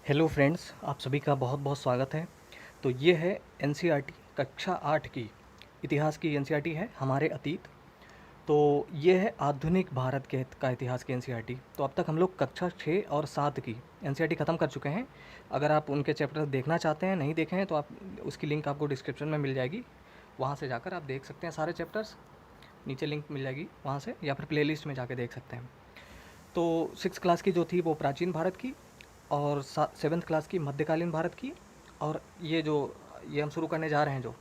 Hello friends, आप सभी का बहुत बहुत स्वागत है। तो ये है एनसीईआरटी कक्षा 8 की इतिहास की एनसीईआरटी है हमारे अतीत। तो ये है आधुनिक भारत के का इतिहास की एनसीईआरटी। तो अब तक हम लोग कक्षा 6 और 7 की एनसीईआरटी ख़त्म कर चुके हैं। अगर आप उनके चैप्टर देखना चाहते हैं, नहीं देखे हैं, तो आप उसकी लिंक आपको डिस्क्रिप्शन में मिल जाएगी। वहाँ से जाकर आप देख सकते हैं सारे चैप्टर्स। नीचे लिंक मिल जाएगी वहाँ से, या फिर प्लेलिस्ट में जाके देख सकते हैं। तो 6 क्लास की जो थी वो प्राचीन भारत की, और 7th क्लास की मध्यकालीन भारत की, और ये हम शुरू करने जा रहे हैं जो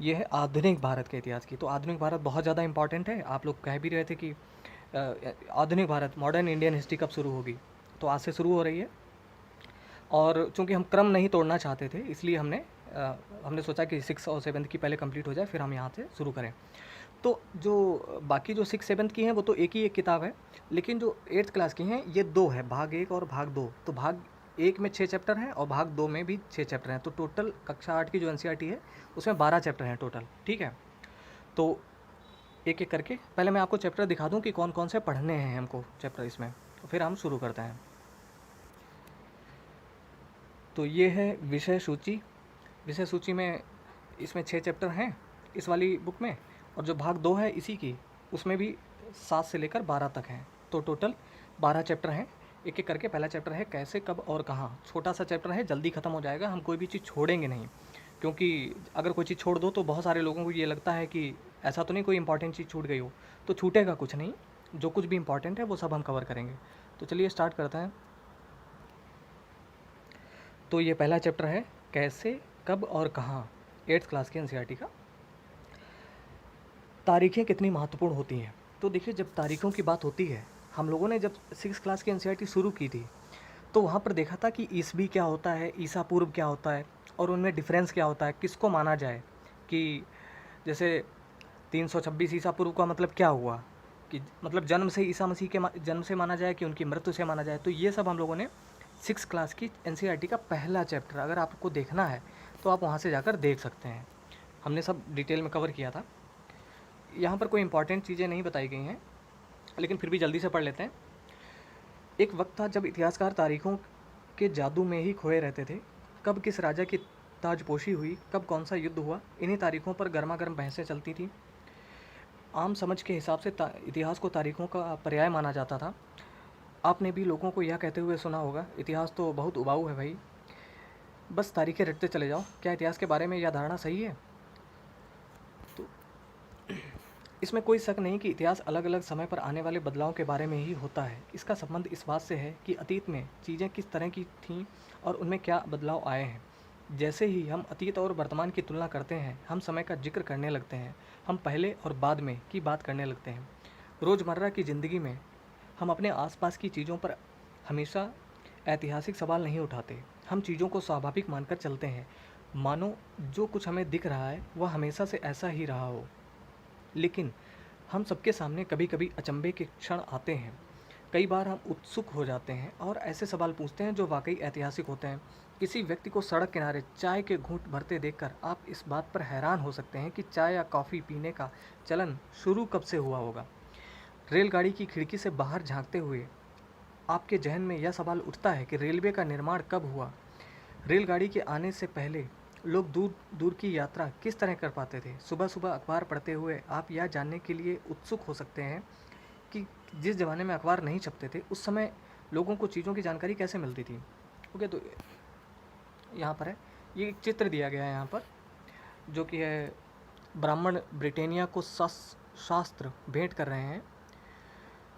ये है आधुनिक भारत के इतिहास की। तो आधुनिक भारत बहुत ज़्यादा इंपॉर्टेंट है। आप लोग कह भी रहे थे कि आधुनिक भारत मॉडर्न इंडियन हिस्ट्री कब शुरू होगी, तो आज से शुरू हो रही है। और चूंकि हम क्रम नहीं तोड़ना चाहते थे, इसलिए हमने सोचा कि 6 और 7th की पहले कंप्लीट हो जाए, फिर हम यहाँ से शुरू करें। तो जो बाकी जो 6 7th की हैं वो तो एक ही एक किताब है, लेकिन जो 8th क्लास की हैं ये दो है, भाग 1 और भाग 2। तो भाग 1 में 6 चैप्टर हैं और भाग 2 में भी 6 चैप्टर हैं। तो टोटल कक्षा 8 की जो एनसीईआरटी है उसमें 12 चैप्टर हैं टोटल। ठीक है, तो एक एक करके पहले मैं आपको चैप्टर दिखा दूं कि कौन कौन से पढ़ने हैं हमको चैप्टर इसमें, तो फिर हम शुरू करते हैं। तो ये है विषय सूची। विषय सूची में इसमें 6 चैप्टर हैं इस वाली बुक में, और जो भाग 2 है इसी की, उसमें भी 7 से लेकर 12 तक हैं। तो टोटल 12 चैप्टर हैं। एक एक करके पहला चैप्टर है कैसे, कब और कहाँ। छोटा सा चैप्टर है, जल्दी ख़त्म हो जाएगा। हम कोई भी चीज़ छोड़ेंगे नहीं, क्योंकि अगर कोई चीज़ छोड़ दो तो बहुत सारे लोगों को ये लगता है कि ऐसा तो नहीं कोई इंपॉर्टेंट चीज़ छूट गई हो। तो छूटेगा कुछ नहीं, जो कुछ भी इंपॉर्टेंट है वो सब हम कवर करेंगे। तो चलिए स्टार्ट करते हैं। तो ये पहला चैप्टर है कैसे, कब और कहाँ, 8th क्लास की एनसीईआरटी का। तारीखें कितनी महत्वपूर्ण होती हैं। तो देखिए, जब तारीखों की बात होती है, हम लोगों ने जब 6 क्लास की एनसीईआरटी शुरू की थी, तो वहाँ पर देखा था कि ईसवी क्या होता है, ईसा पूर्व क्या होता है, और उनमें डिफरेंस क्या होता है, किसको माना जाए। कि जैसे 326 ईसा पूर्व का मतलब क्या हुआ, कि मतलब जन्म से ईसा मसीह के जन्म से माना जाए कि उनकी मृत्यु से माना जाए। तो ये सब हम लोगों ने 6 क्लास की एनसीईआरटी का पहला चैप्टर, अगर आपको देखना है तो आप वहाँ से जाकर देख सकते हैं। हमने सब डिटेल में कवर किया था। यहाँ पर कोई इंपॉर्टेंट चीज़ें नहीं बताई गई हैं, लेकिन फिर भी जल्दी से पढ़ लेते हैं। एक वक्त था जब इतिहासकार तारीखों के जादू में ही खोए रहते थे। कब किस राजा की ताजपोशी हुई, कब कौन सा युद्ध हुआ, इन्हीं तारीखों पर गर्मा गर्म बहसें चलती थीं। आम समझ के हिसाब से इतिहास को तारीखों का पर्याय माना जाता था। आपने भी लोगों को यह कहते हुए सुना होगा, इतिहास तो बहुत उबाऊ है भाई, बस तारीखें रटते चले जाओ। क्या इतिहास के बारे में यह धारणा सही है? तो इसमें कोई शक नहीं कि इतिहास अलग अलग समय पर आने वाले बदलाव के बारे में ही होता है। इसका संबंध इस बात से है कि अतीत में चीज़ें किस तरह की थीं और उनमें क्या बदलाव आए हैं। जैसे ही हम अतीत और वर्तमान की तुलना करते हैं, हम समय का जिक्र करने लगते हैं, हम पहले और बाद में की बात करने लगते हैं। रोज़मर्रा की ज़िंदगी में हम अपने आसपास की चीज़ों पर हमेशा ऐतिहासिक सवाल नहीं उठाते। हम चीज़ों को स्वाभाविक मानकर चलते हैं, मानो जो कुछ हमें दिख रहा है वह हमेशा से ऐसा ही रहा हो। लेकिन हम सबके सामने कभी कभी अचंभे के क्षण आते हैं। कई बार हम उत्सुक हो जाते हैं और ऐसे सवाल पूछते हैं जो वाकई ऐतिहासिक होते हैं। किसी व्यक्ति को सड़क किनारे चाय के घूंट भरते देखकर आप इस बात पर हैरान हो सकते हैं कि चाय या कॉफ़ी पीने का चलन शुरू कब से हुआ होगा। रेलगाड़ी की खिड़की से बाहर झांकते हुए आपके जहन में यह सवाल उठता है कि रेलवे का निर्माण कब हुआ। रेलगाड़ी के आने से पहले लोग दूर दूर की यात्रा किस तरह कर पाते थे। सुबह सुबह अखबार पढ़ते हुए आप यह जानने के लिए उत्सुक हो सकते हैं कि जिस ज़माने में अखबार नहीं छपते थे, उस समय लोगों को चीज़ों की जानकारी कैसे मिलती थी। ओके, तो यहाँ पर है, ये एक चित्र दिया गया है यहाँ पर, जो कि है ब्राह्मण ब्रिटेनिया को शास्त्र भेंट कर रहे हैं।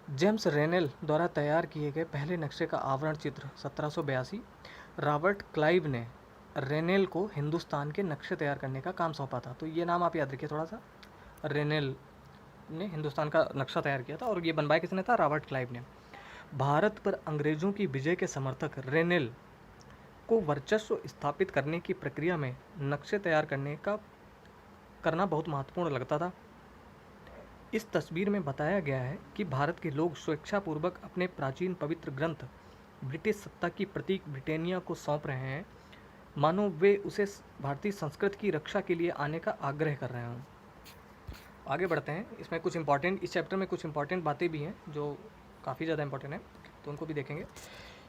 जेम्स रेनेल द्वारा तैयार किए गए पहले नक्शे का आवरण चित्र 1782। रॉबर्ट क्लाइव ने रेनेल को हिंदुस्तान के नक्शे तैयार करने का काम सौंपा था। तो ये नाम आप याद रखिए थोड़ा सा। रेनेल ने हिंदुस्तान का नक्शा तैयार किया था, और ये बनवाया किसने था? रॉबर्ट क्लाइव ने। भारत पर अंग्रेज़ों की विजय के समर्थक रेनेल को वर्चस्व स्थापित करने की प्रक्रिया में नक्शे तैयार करना बहुत महत्वपूर्ण लगता था। इस तस्वीर में बताया गया है कि भारत के लोग स्वेच्छापूर्वक अपने प्राचीन पवित्र ग्रंथ ब्रिटिश सत्ता की प्रतीक ब्रिटेनिया को सौंप रहे हैं, मानो वे उसे भारतीय संस्कृति की रक्षा के लिए आने का आग्रह कर रहे हों। आगे बढ़ते हैं। इसमें कुछ इंपॉर्टेंट, इस चैप्टर में कुछ इंपॉर्टेंट बातें भी हैं जो काफ़ी ज़्यादा इंपॉर्टेंट है, तो उनको भी देखेंगे।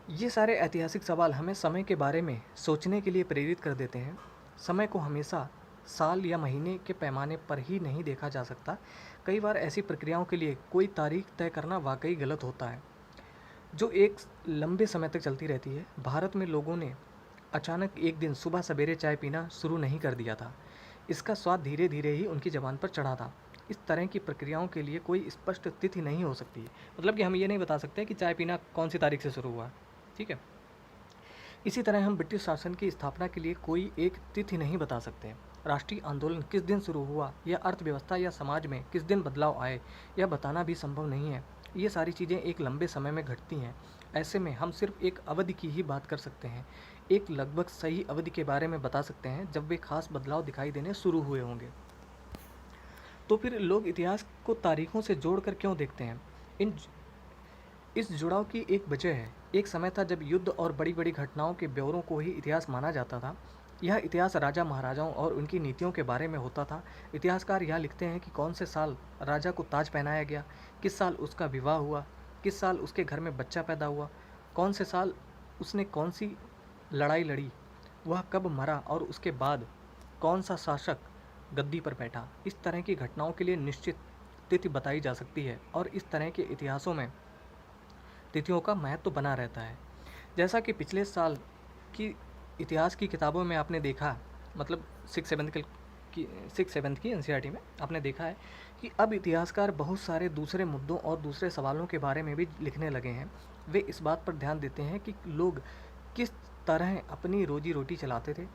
ये सारे ऐतिहासिक सवाल हमें समय के बारे में सोचने के लिए प्रेरित कर देते हैं। समय को हमेशा साल या महीने के पैमाने पर ही नहीं देखा जा सकता। कई बार ऐसी प्रक्रियाओं के लिए कोई तारीख तय करना वाकई गलत होता है, जो एक लंबे समय तक चलती रहती है। भारत में लोगों ने अचानक एक दिन सुबह सवेरे चाय पीना शुरू नहीं कर दिया था। इसका स्वाद धीरे धीरे ही उनकी ज़बान पर चढ़ा था। इस तरह की प्रक्रियाओं के लिए कोई स्पष्ट तिथि नहीं हो सकती। मतलब कि हम ये नहीं बता सकते कि चाय पीना कौन सी तारीख से शुरू हुआ, ठीक है। इसी तरह हम ब्रिटिश शासन की स्थापना के लिए कोई एक तिथि नहीं बता सकते। राष्ट्रीय आंदोलन किस दिन शुरू हुआ या अर्थव्यवस्था या समाज में किस दिन बदलाव आए, यह बताना भी संभव नहीं है। ये सारी चीज़ें एक लंबे समय में घटती हैं। ऐसे में हम सिर्फ एक अवधि की ही बात कर सकते हैं, एक लगभग सही अवधि के बारे में बता सकते हैं जब वे खास बदलाव दिखाई देने शुरू हुए होंगे। तो फिर लोग इतिहास को तारीखों से जोड़कर क्यों देखते हैं? इन इस जुड़ाव की एक वजह है। एक समय था जब युद्ध और बड़ी बड़ी घटनाओं के ब्यौरों को ही इतिहास माना जाता था। यह इतिहास राजा महाराजाओं और उनकी नीतियों के बारे में होता था। इतिहासकार यह लिखते हैं कि कौन से साल राजा को ताज पहनाया गया, किस साल उसका विवाह हुआ, किस साल उसके घर में बच्चा पैदा हुआ, कौन से साल उसने कौन सी लड़ाई लड़ी, वह कब मरा और उसके बाद कौन सा शासक गद्दी पर बैठा। इस तरह की घटनाओं के लिए निश्चित तिथि बताई जा सकती है और इस तरह के इतिहासों में तिथियों का महत्व तो बना रहता है। जैसा कि पिछले साल की इतिहास की किताबों में आपने देखा, मतलब सिक्स सेवन्थ की एनसीईआरटी में आपने देखा है कि अब इतिहासकार बहुत सारे दूसरे मुद्दों और दूसरे सवालों के बारे में भी लिखने लगे हैं। वे इस बात पर ध्यान देते हैं कि लोग किस तरह अपनी रोजी रोटी चलाते थे,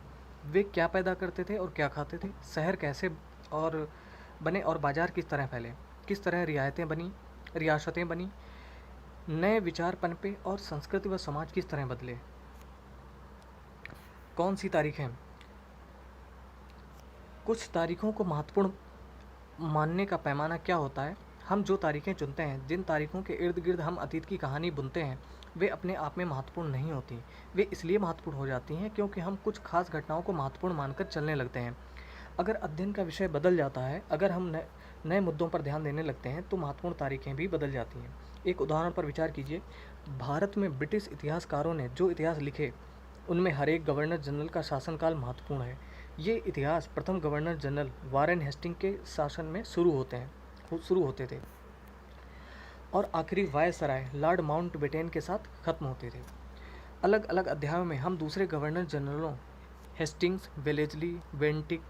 वे क्या पैदा करते थे और क्या खाते थे, शहर कैसे और बने और बाज़ार किस तरह फैले, किस तरह रियासतें बनी, नए विचार पनपे और संस्कृति व समाज किस तरह बदले। कौन सी तारीखें? कुछ तारीखों को महत्वपूर्ण मानने का पैमाना क्या होता है? हम जो तारीखें चुनते हैं, जिन तारीखों के इर्द गिर्द हम अतीत की कहानी बुनते हैं, वे अपने आप में महत्वपूर्ण नहीं होती। वे इसलिए महत्वपूर्ण हो जाती हैं क्योंकि हम कुछ खास घटनाओं को महत्वपूर्ण मानकर चलने लगते हैं। अगर अध्ययन का विषय बदल जाता है, अगर हम नए मुद्दों पर ध्यान देने लगते हैं, तो महत्वपूर्ण तारीखें भी बदल जाती हैं। एक उदाहरण पर विचार कीजिए। भारत में ब्रिटिश इतिहासकारों ने जो इतिहास लिखे, उनमें हर एक गवर्नर जनरल का शासनकाल महत्वपूर्ण है। ये इतिहास प्रथम गवर्नर जनरल वारेन हेस्टिंग के शासन में शुरू होते थे और आखिरी वायसराय लॉर्ड माउंटबेटन के साथ खत्म होते थे। अलग अलग अध्यायों में हम दूसरे गवर्नर जनरलों Hastings, Wellesley, Bentinck,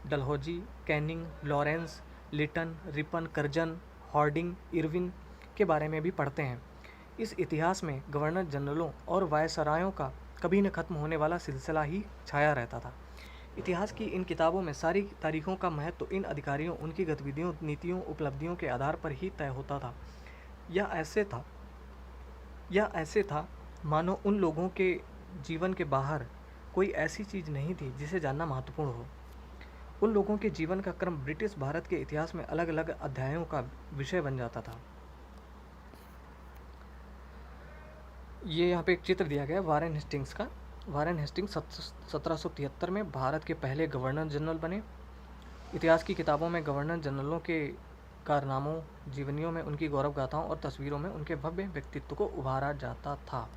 Dalhousie, Canning, Lawrence, Lytton, Ripon, Curzon, Hardinge, Irwin के बारे में भी पढ़ते हैं। इस इतिहास में गवर्नर जनरलों और वायसरायों का कभी न खत्म होने वाला सिलसिला ही छाया रहता था। इतिहास की इन किताबों में सारी तारीखों का महत्व इन अधिकारियों, उनकी गतिविधियों, नीतियों, उपलब्धियों के आधार पर ही तय होता था। यह ऐसे था मानो उन लोगों के जीवन के बाहर कोई ऐसी चीज़ नहीं थी जिसे जानना महत्वपूर्ण हो। उन लोगों के जीवन का क्रम ब्रिटिश भारत के इतिहास में अलग अलग अध्यायों का विषय बन जाता था। ये यहाँ पे एक चित्र दिया गया है वारेन हेस्टिंग्स का। वारेन हेस्टिंग्स 1773 में भारत के पहले गवर्नर जनरल बने। इतिहास की किताबों में गवर्नर जनरलों के कारनामों, जीवनियों में उनकी गौरव गाथाओं और तस्वीरों में उनके भव्य व्यक्तित्व को उभारा जाता था।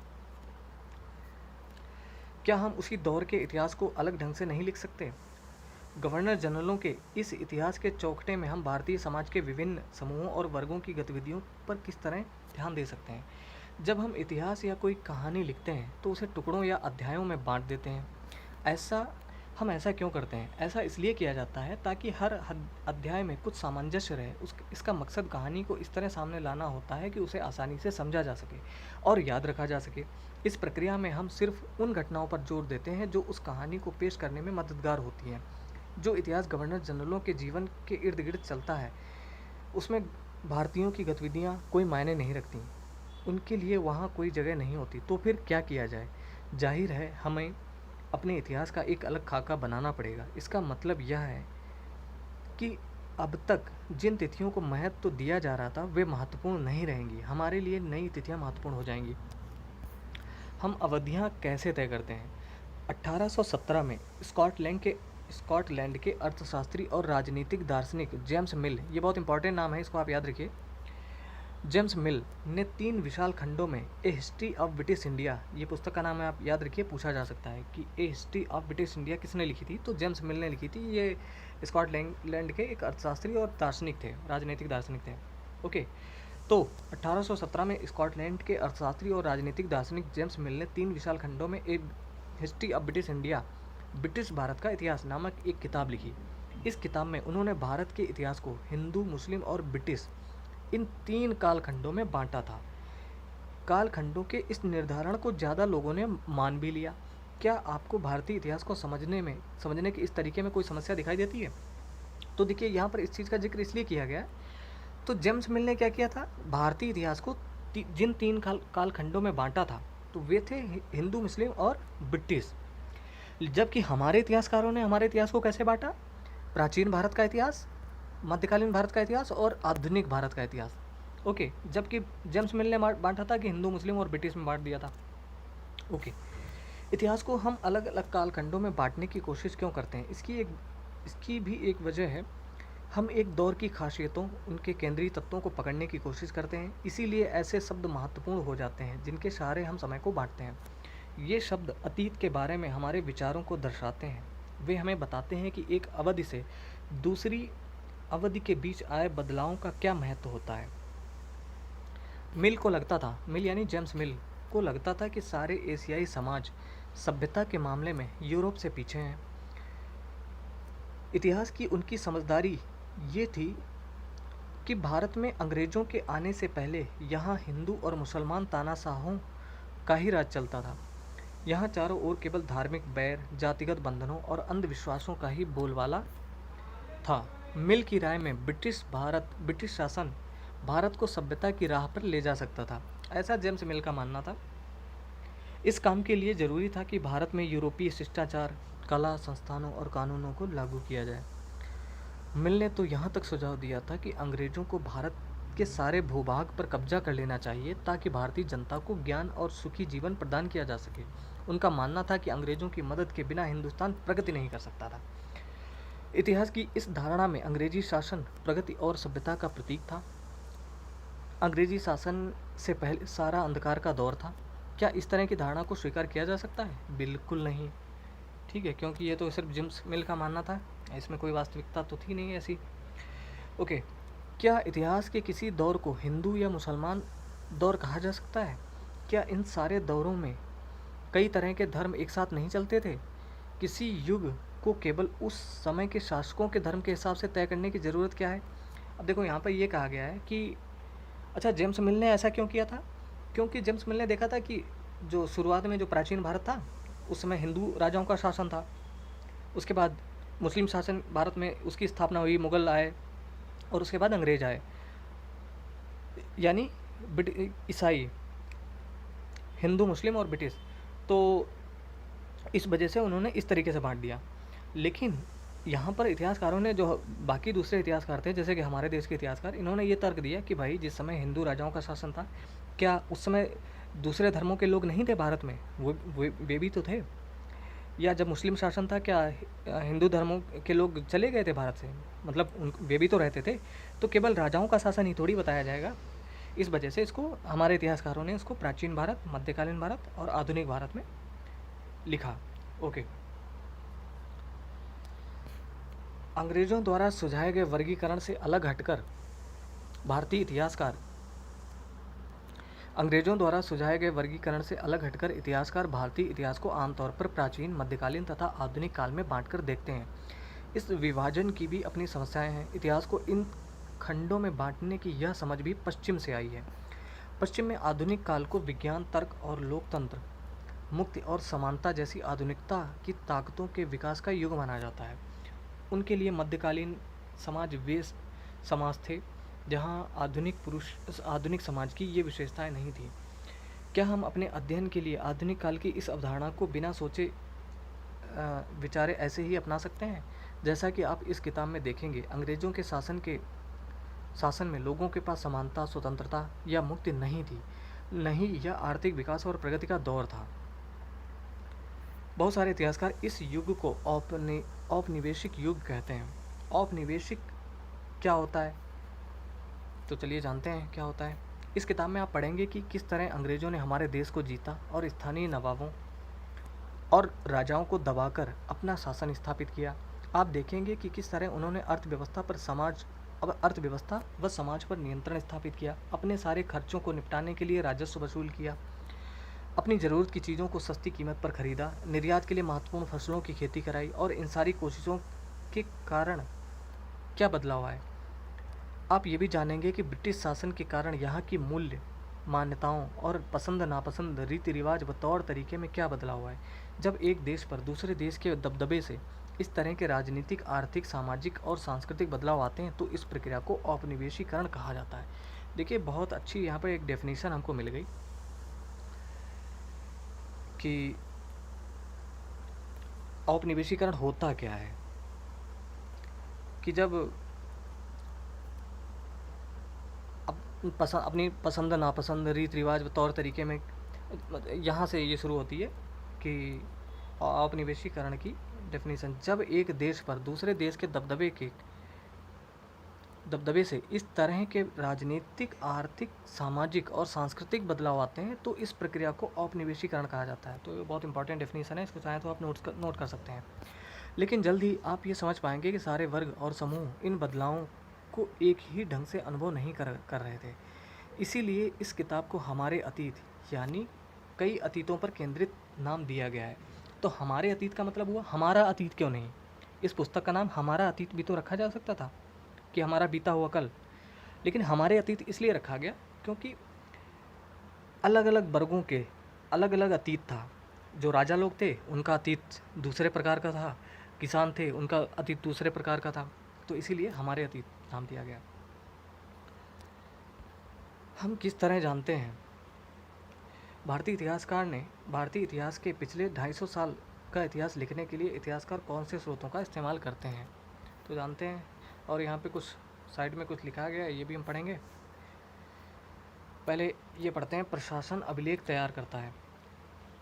क्या हम उसी दौर के इतिहास को अलग ढंग से नहीं लिख सकते? गवर्नर जनरलों के इस इतिहास के चौखटे में हम भारतीय समाज के विभिन्न समूहों और वर्गों की गतिविधियों पर किस तरह ध्यान दे सकते हैं? जब हम इतिहास या कोई कहानी लिखते हैं तो उसे टुकड़ों या अध्यायों में बांट देते हैं। हम ऐसा क्यों करते हैं? ऐसा इसलिए किया जाता है ताकि हर अध्याय में कुछ सामंजस्य रहे। इसका मकसद कहानी को इस तरह सामने लाना होता है कि उसे आसानी से समझा जा सके और याद रखा जा सके। इस प्रक्रिया में हम सिर्फ उन घटनाओं पर जोर देते हैं जो उस कहानी को पेश करने में मददगार होती हैं। जो इतिहास गवर्नर जनरलों के जीवन के इर्द गिर्द चलता है, उसमें भारतीयों की गतिविधियाँ कोई मायने नहीं रखती, उनके लिए वहाँ कोई जगह नहीं होती। तो फिर क्या किया जाए? जाहिर है हमें अपने इतिहास का एक अलग खाका बनाना पड़ेगा। इसका मतलब यह है कि अब तक जिन तिथियों को महत्व तो दिया जा रहा था, वे महत्वपूर्ण नहीं रहेंगी। हमारे लिए नई तिथियाँ महत्वपूर्ण हो जाएंगी। हम अवधियाँ कैसे तय करते हैं? 1817 में स्कॉटलैंड के अर्थशास्त्री और राजनीतिक दार्शनिक जेम्स मिल, ये बहुत इंपॉर्टेंट नाम है, इसको आप याद रखिए। जेम्स मिल ने 3 विशाल खंडों में a history of British India, ये पुस्तक का नाम है, आप याद रखिए, पूछा जा सकता है कि ए हिस्ट्री ऑफ ब्रिटिश इंडिया किसने लिखी थी, तो जेम्स मिल ने लिखी थी। ये स्कॉटलैंड के एक अर्थशास्त्री और दार्शनिक थे, राजनीतिक दार्शनिक थे। ओके, तो 1817 में स्कॉटलैंड के अर्थशास्त्री और राजनीतिक दार्शनिक जेम्स मिल ने 3 विशाल खंडों में a history of British India, British Bharat का इतिहास नामक एक किताब लिखी। इस किताब में उन्होंने भारत के इतिहास को हिंदू, मुस्लिम और ब्रिटिश, इन 3 कालखंडों में बांटा था। कालखंडों के इस निर्धारण को ज़्यादा लोगों ने मान भी लिया। क्या आपको भारतीय इतिहास को समझने के इस तरीके में कोई समस्या दिखाई देती है? तो देखिए, यहाँ पर इस चीज़ का जिक्र इसलिए किया गया है, तो जेम्स मिल ने क्या किया था, भारतीय इतिहास को जिन 3 कालखंडों में बांटा था, तो वे थे हिंदू, मुस्लिम और ब्रिटिश। जबकि हमारे इतिहासकारों ने हमारे इतिहास को कैसे बांटा? प्राचीन भारत का इतिहास, मध्यकालीन भारत का इतिहास और आधुनिक भारत का इतिहास। ओके, जबकि जेम्स मिल ने बांटा था कि हिंदू, मुस्लिम और ब्रिटिश में बांट दिया था। ओके, इतिहास को हम अलग अलग कालखंडों में बांटने की कोशिश क्यों करते हैं? इसकी भी एक वजह है। हम एक दौर की खासियतों, उनके केंद्रीय तत्वों को पकड़ने की कोशिश करते हैं, इसीलिए ऐसे शब्द महत्वपूर्ण हो जाते हैं जिनके सहारे हम समय को बांटते हैं। ये शब्द अतीत के बारे में हमारे विचारों को दर्शाते हैं। वे हमें बताते हैं कि एक अवधि से दूसरी अवधि के बीच आए बदलावों का क्या महत्व होता है। मिल यानी जेम्स मिल को लगता था कि सारे एशियाई समाज सभ्यता के मामले में यूरोप से पीछे हैं। इतिहास की उनकी समझदारी ये थी कि भारत में अंग्रेज़ों के आने से पहले यहाँ हिंदू और मुसलमान तानाशाहों का ही राज चलता था। यहाँ चारों ओर केवल धार्मिक बैर, जातिगत बंधनों और अंधविश्वासों का ही बोलबाला था। मिल की राय में ब्रिटिश शासन भारत को सभ्यता की राह पर ले जा सकता था, ऐसा जेम्स मिल का मानना था। इस काम के लिए ज़रूरी था कि भारत में यूरोपीय शिष्टाचार, कला, संस्थानों और कानूनों को लागू किया जाए। मिल ने तो यहाँ तक सुझाव दिया था कि अंग्रेज़ों को भारत के सारे भूभाग पर कब्जा कर लेना चाहिए ताकि भारतीय जनता को ज्ञान और सुखी जीवन प्रदान किया जा सके। उनका मानना था कि अंग्रेज़ों की मदद के बिना हिंदुस्तान प्रगति नहीं कर सकता था। इतिहास की इस धारणा में अंग्रेजी शासन प्रगति और सभ्यता का प्रतीक था। अंग्रेजी शासन से पहले सारा अंधकार का दौर था। क्या इस तरह की धारणा को स्वीकार किया जा सकता है? बिल्कुल नहीं। ठीक है, क्योंकि ये तो सिर्फ जेम्स मिल का मानना था, इसमें कोई वास्तविकता तो थी नहीं ऐसी। ओके, क्या इतिहास के किसी दौर को हिंदू या मुसलमान दौर कहा जा सकता है? क्या इन सारे दौरों में कई तरह के धर्म एक साथ नहीं चलते थे? किसी युग को केवल उस समय के शासकों के धर्म के हिसाब से तय करने की ज़रूरत क्या है? अब देखो, यहाँ पर ये कहा गया है कि अच्छा, जेम्स मिल ने ऐसा क्यों किया था? क्योंकि जेम्स मिल ने देखा था कि जो शुरुआत में जो प्राचीन भारत था, उस समय हिंदू राजाओं का शासन था। उसके बाद मुस्लिम शासन भारत में उसकी स्थापना हुई, मुग़ल आए और उसके बाद अंग्रेज आए, यानी ईसाई, हिंदू, मुस्लिम और ब्रिटिश। तो इस वजह से उन्होंने इस तरीके से बांट दिया। लेकिन यहाँ पर इतिहासकारों ने, जो बाकी दूसरे इतिहासकार थे जैसे कि हमारे देश के इतिहासकार, इन्होंने ये तर्क दिया कि भाई जिस समय हिंदू राजाओं का शासन था, क्या उस समय दूसरे धर्मों के लोग नहीं थे भारत में? वे भी तो थे। या जब मुस्लिम शासन था, क्या हिंदू धर्मों के लोग चले गए थे भारत से? मतलब वे भी तो रहते थे। तो केवल राजाओं का शासन ही थोड़ी बताया जाएगा। इस वजह से इसको हमारे इतिहासकारों ने इसको प्राचीन भारत, मध्यकालीन भारत और आधुनिक भारत में लिखा। ओके, अंग्रेज़ों द्वारा सुझाए गए वर्गीकरण से अलग हटकर भारतीय इतिहासकार भारतीय इतिहास को आमतौर पर प्राचीन, मध्यकालीन तथा आधुनिक काल में बांटकर देखते हैं। इस विभाजन की भी अपनी समस्याएं हैं। इतिहास को इन खंडों में बांटने की यह समझ भी पश्चिम से आई है। पश्चिम में आधुनिक काल को विज्ञान, तर्क और लोकतंत्र, मुक्ति और समानता जैसी आधुनिकता की ताकतों के विकास का युग माना जाता है। उनके लिए मध्यकालीन समाज वे समाज थे जहाँ आधुनिक समाज की ये विशेषताएं नहीं थी। क्या हम अपने अध्ययन के लिए आधुनिक काल की इस अवधारणा को बिना सोचे विचारे ऐसे ही अपना सकते हैं? जैसा कि आप इस किताब में देखेंगे, अंग्रेज़ों के शासन में लोगों के पास समानता, स्वतंत्रता या मुक्ति नहीं थी। नहीं, यह आर्थिक विकास और प्रगति का दौर था। बहुत सारे इतिहासकार इस युग को औपनिवेशिक युग कहते हैं। औपनिवेशिक क्या होता है? तो चलिए जानते हैं क्या होता है। इस किताब में आप पढ़ेंगे कि किस तरह अंग्रेज़ों ने हमारे देश को जीता और स्थानीय नवाबों और राजाओं को दबाकर अपना शासन स्थापित किया। आप देखेंगे कि किस तरह उन्होंने अर्थव्यवस्था व समाज पर नियंत्रण स्थापित किया, अपने सारे खर्चों को निपटाने के लिए राजस्व वसूल किया, अपनी ज़रूरत की चीज़ों को सस्ती कीमत पर खरीदा, निर्यात के लिए महत्वपूर्ण फसलों की खेती कराई। और इन सारी कोशिशों के कारण क्या बदलाव आए, आप ये भी जानेंगे कि ब्रिटिश शासन के कारण यहाँ की मूल्य मान्यताओं और पसंद नापसंद रीति रिवाज व तौर तरीके में क्या बदलाव हुआ है। जब एक देश पर दूसरे देश के दबदबे से इस तरह के राजनीतिक, आर्थिक, सामाजिक और सांस्कृतिक बदलाव आते हैं तो इस प्रक्रिया को औपनिवेशीकरण कहा जाता है। देखिए, बहुत अच्छी यहाँ पर एक डेफिनेशन हमको मिल गई कि औपनिवेशीकरण होता क्या है। कि जब अपनी पसंद नापसंद रीति रिवाज तौर तरीके में, यहाँ से ये शुरू होती है कि औपनिवेशीकरण की डेफिनेशन, जब एक देश पर दूसरे देश के दबदबे से इस तरह के राजनीतिक, आर्थिक, सामाजिक और सांस्कृतिक बदलाव आते हैं तो इस प्रक्रिया को औपनिवेशीकरण कहा जाता है। तो ये बहुत इंपॉर्टेंट डेफिनेशन है, इसको चाहें तो आप नोट कर सकते हैं। लेकिन जल्द ही आप ये समझ पाएंगे कि सारे वर्ग और समूह इन बदलावों को एक ही ढंग से अनुभव नहीं कर रहे थे। इसीलिए इस किताब को हमारे अतीत यानी कई अतीतों पर केंद्रित नाम दिया गया है। तो हमारे अतीत का मतलब हुआ हमारा अतीत क्यों नहीं। इस पुस्तक का नाम हमारा अतीत भी तो रखा जा सकता था कि हमारा बीता हुआ कल, लेकिन हमारे अतीत इसलिए रखा गया क्योंकि अलग अलग वर्गों के अलग अलग अतीत था। जो राजा लोग थे उनका अतीत दूसरे प्रकार का था, किसान थे उनका अतीत दूसरे प्रकार का था, तो इसीलिए हमारे अतीत नाम दिया गया। हम किस तरह जानते हैं, भारतीय इतिहासकार ने भारतीय इतिहास के पिछले 250 साल का इतिहास लिखने के लिए इतिहासकार कौन से स्रोतों का इस्तेमाल करते हैं, तो जानते हैं। और यहाँ पे कुछ साइड में कुछ लिखा गया है, ये भी हम पढ़ेंगे। पहले ये पढ़ते हैं, प्रशासन अभिलेख तैयार करता है।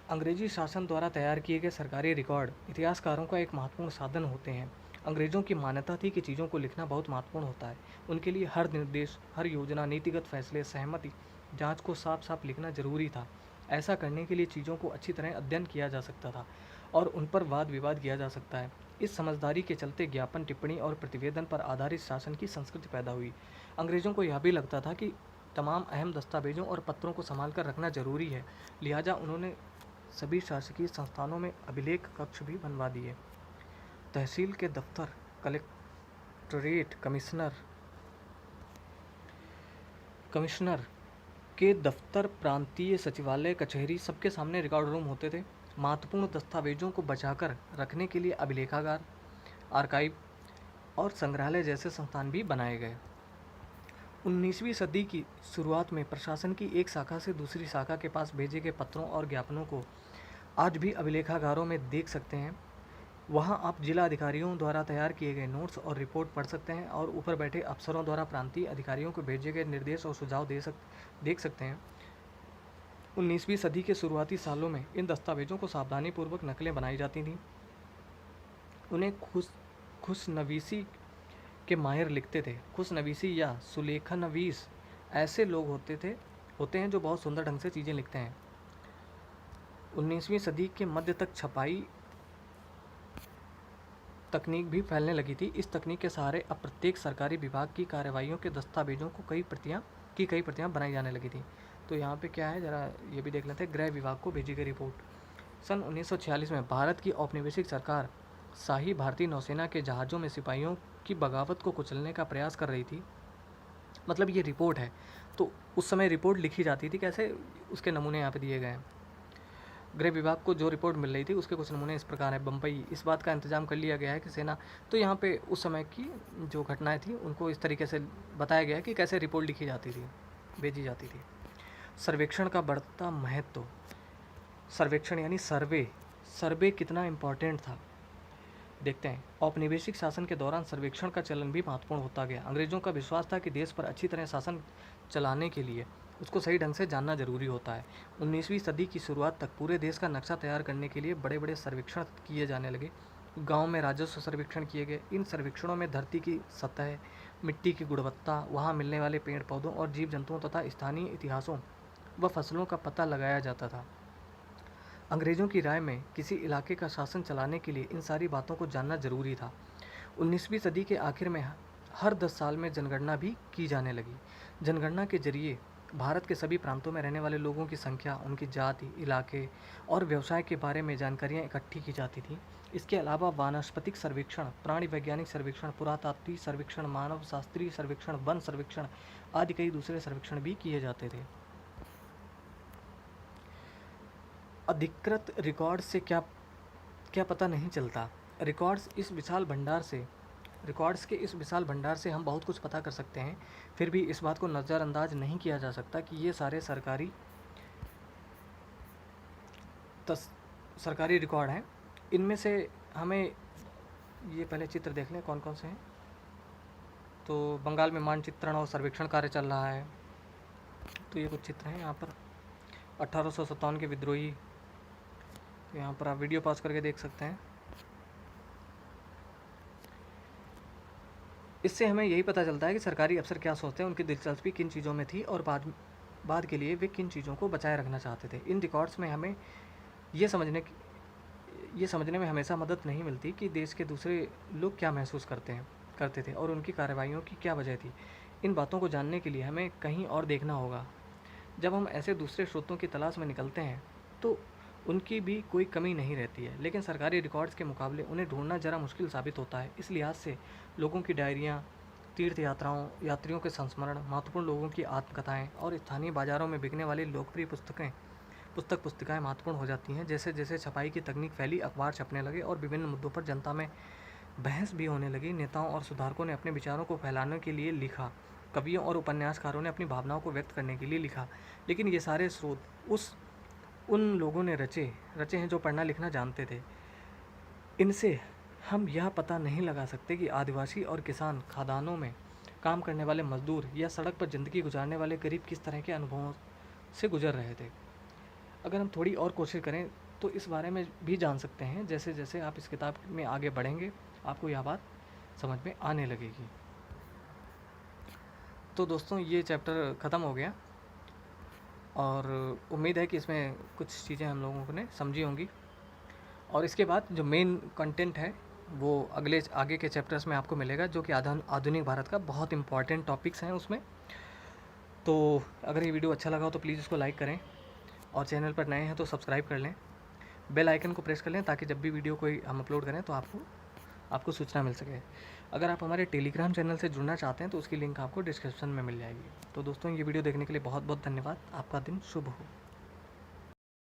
अंग्रेजी शासन द्वारा तैयार किए गए सरकारी रिकॉर्ड इतिहासकारों का एक महत्वपूर्ण साधन होते हैं। अंग्रेज़ों की मान्यता थी कि चीज़ों को लिखना बहुत महत्वपूर्ण होता है। उनके लिए हर निर्देश, हर योजना, नीतिगत फैसले, सहमति, जांच को साफ साफ लिखना जरूरी था। ऐसा करने के लिए चीज़ों को अच्छी तरह अध्ययन किया जा सकता था और उन पर वाद विवाद किया जा सकता है। इस समझदारी के चलते ज्ञापन, टिप्पणी और प्रतिवेदन पर आधारित शासन की संस्कृति पैदा हुई। अंग्रेज़ों को यह भी लगता था कि तमाम अहम दस्तावेजों और पत्रों को संभाल कर रखना जरूरी है, लिहाजा उन्होंने सभी शासकीय संस्थानों में अभिलेख कक्ष भी बनवा दिए। तहसील के दफ्तर, कलेक्ट्रेट, कमिश्नर के दफ्तर, प्रांतीय सचिवालय, कचहरी, सबके सामने रिकॉर्ड रूम होते थे। महत्वपूर्ण दस्तावेजों को बचाकर रखने के लिए अभिलेखागार, आर्काइव और संग्रहालय जैसे संस्थान भी बनाए गए। 19वीं सदी की शुरुआत में प्रशासन की एक शाखा से दूसरी शाखा के पास भेजे गए पत्रों और ज्ञापनों को आज भी अभिलेखागारों में देख सकते हैं। वहां आप जिला अधिकारियों द्वारा तैयार किए गए नोट्स और रिपोर्ट पढ़ सकते हैं और ऊपर बैठे अफसरों द्वारा प्रांतीय अधिकारियों को भेजे गए निर्देश और सुझाव देख सकते हैं। 19वीं सदी के शुरुआती सालों में इन दस्तावेजों को सावधानीपूर्वक नकलें बनाई जाती थीं। उन्हें खुशनवीसी के माहिर लिखते थे। खुशनवीसी या सुलेखनवीस ऐसे लोग होते हैं जो बहुत सुंदर ढंग से चीज़ें लिखते हैं। 19वीं सदी के मध्य तक छपाई तकनीक भी फैलने लगी थी। इस तकनीक के सहारे अब प्रत्येक सरकारी विभाग की कार्यवाहियों के दस्तावेजों को कई प्रतियां बनाई जाने लगी थी। तो यहाँ पे क्या है, ज़रा ये भी देख लेते हैं। गृह विभाग को भेजी गई रिपोर्ट। सन 1946 में भारत की औपनिवेशिक सरकार शाही भारतीय नौसेना के जहाज़ों में सिपाहियों की बगावत को कुचलने का प्रयास कर रही थी। मतलब ये रिपोर्ट है, तो उस समय रिपोर्ट लिखी जाती थी कैसे, उसके नमूने यहाँ पे दिए गए हैं। गृह विभाग को जो रिपोर्ट मिल रही थी उसके कुछ नमूने इस प्रकार है। बम्बई, इस बात का इंतजाम कर लिया गया है कि सेना, तो यहाँ पे उस समय की जो घटनाएं थी उनको इस तरीके से बताया गया है कि कैसे रिपोर्ट लिखी जाती थी, भेजी जाती थी। सर्वेक्षण का बढ़ता महत्व। सर्वेक्षण यानी सर्वे कितना इम्पोर्टेंट था, देखते हैं। औपनिवेशिक शासन के दौरान सर्वेक्षण का चलन भी महत्वपूर्ण होता गया। अंग्रेजों का विश्वास था कि देश पर अच्छी तरह शासन चलाने के लिए उसको सही ढंग से जानना जरूरी होता है। 19वीं सदी की शुरुआत तक पूरे देश का नक्शा तैयार करने के लिए बड़े बड़े सर्वेक्षण किए जाने लगे। गांव में राजस्व सर्वेक्षण किए गए। इन सर्वेक्षणों में धरती की सतह, मिट्टी की गुणवत्ता, वहाँ मिलने वाले पेड़ पौधों और जीव जंतुओं तथा स्थानीय इतिहासों व फसलों का पता लगाया जाता था। अंग्रेज़ों की राय में किसी इलाके का शासन चलाने के लिए इन सारी बातों को जानना जरूरी था। 19वीं सदी के आखिर में हर 10 साल में जनगणना भी की जाने लगी। जनगणना के जरिए भारत के सभी प्रांतों में रहने वाले लोगों की संख्या, उनकी जाति, इलाके और व्यवसाय के बारे में जानकारियाँ इकट्ठी की जाती थी। इसके अलावा वानस्पतिक सर्वेक्षण, प्राणी वैज्ञानिक सर्वेक्षण, पुरातात्विक सर्वेक्षण, मानव शास्त्रीय सर्वेक्षण, वन सर्वेक्षण आदि कई दूसरे सर्वेक्षण भी किए जाते थे। अधिकृत रिकॉर्ड से क्या क्या पता नहीं चलता। रिकॉर्ड्स के इस विशाल भंडार से हम बहुत कुछ पता कर सकते हैं। फिर भी इस बात को नज़रअंदाज नहीं किया जा सकता कि ये सारे सरकारी रिकॉर्ड हैं। इनमें से हमें ये पहले चित्र देख लें कौन कौन से हैं। तो बंगाल में मानचित्रण और सर्वेक्षण कार्य चल रहा है। तो ये कुछ चित्र हैं यहाँ पर। 1857 के विद्रोही, तो यहाँ पर आप वीडियो पॉज करके देख सकते हैं। इससे हमें यही पता चलता है कि सरकारी अफसर क्या सोचते हैं, उनकी दिलचस्पी किन चीज़ों में थी और बाद के लिए वे किन चीज़ों को बचाए रखना चाहते थे। इन रिकॉर्ड्स में हमें ये समझने में हमेशा मदद नहीं मिलती कि देश के दूसरे लोग क्या महसूस करते थे और उनकी कार्रवाइयों की क्या वजह थी। इन बातों को जानने के लिए हमें कहीं और देखना होगा। जब हम ऐसे दूसरे स्रोतों की तलाश में निकलते हैं तो उनकी भी कोई कमी नहीं रहती है, लेकिन सरकारी रिकॉर्ड्स के मुकाबले उन्हें ढूंढना ज़रा मुश्किल साबित होता है। इस लिहाज से लोगों की डायरियाँ, तीर्थ यात्रियों के संस्मरण, महत्वपूर्ण लोगों की आत्मकथाएँ और स्थानीय बाज़ारों में बिकने वाली लोकप्रिय पुस्तिकाएँ महत्वपूर्ण हो जाती हैं। जैसे जैसे छपाई की तकनीक फैली, अखबार छपने लगे और विभिन्न मुद्दों पर जनता में बहस भी होने लगी, नेताओं और सुधारकों ने अपने विचारों को फैलाने के लिए लिखा, कवियों और उपन्यासकारों ने अपनी भावनाओं को व्यक्त करने के लिए लिखा। लेकिन ये सारे स्रोत उन लोगों ने रचे हैं जो पढ़ना लिखना जानते थे। इनसे हम यह पता नहीं लगा सकते कि आदिवासी और किसान, खदानों में काम करने वाले मजदूर या सड़क पर ज़िंदगी गुजारने वाले गरीब किस तरह के अनुभवों से गुजर रहे थे। अगर हम थोड़ी और कोशिश करें तो इस बारे में भी जान सकते हैं। जैसे जैसे आप इस किताब में आगे बढ़ेंगे आपको यह बात समझ में आने लगेगी। तो दोस्तों ये चैप्टर ख़त्म हो गया और उम्मीद है कि इसमें कुछ चीज़ें हम लोगों ने समझी होंगी। और इसके बाद जो मेन कंटेंट है वो आगे के चैप्टर्स में आपको मिलेगा, जो कि आधुनिक भारत का बहुत इंपॉर्टेंट टॉपिक्स हैं उसमें। तो अगर ये वीडियो अच्छा लगा हो तो प्लीज़ इसको लाइक करें और चैनल पर नए हैं तो सब्सक्राइब कर लें, बेल आइकन को प्रेस कर लें ताकि जब भी वीडियो कोई हम अपलोड करें तो आपको सूचना मिल सके। अगर आप हमारे टेलीग्राम चैनल से जुड़ना चाहते हैं तो उसकी लिंक आपको डिस्क्रिप्शन में मिल जाएगी। तो दोस्तों ये वीडियो देखने के लिए बहुत बहुत धन्यवाद। आपका दिन शुभ हो।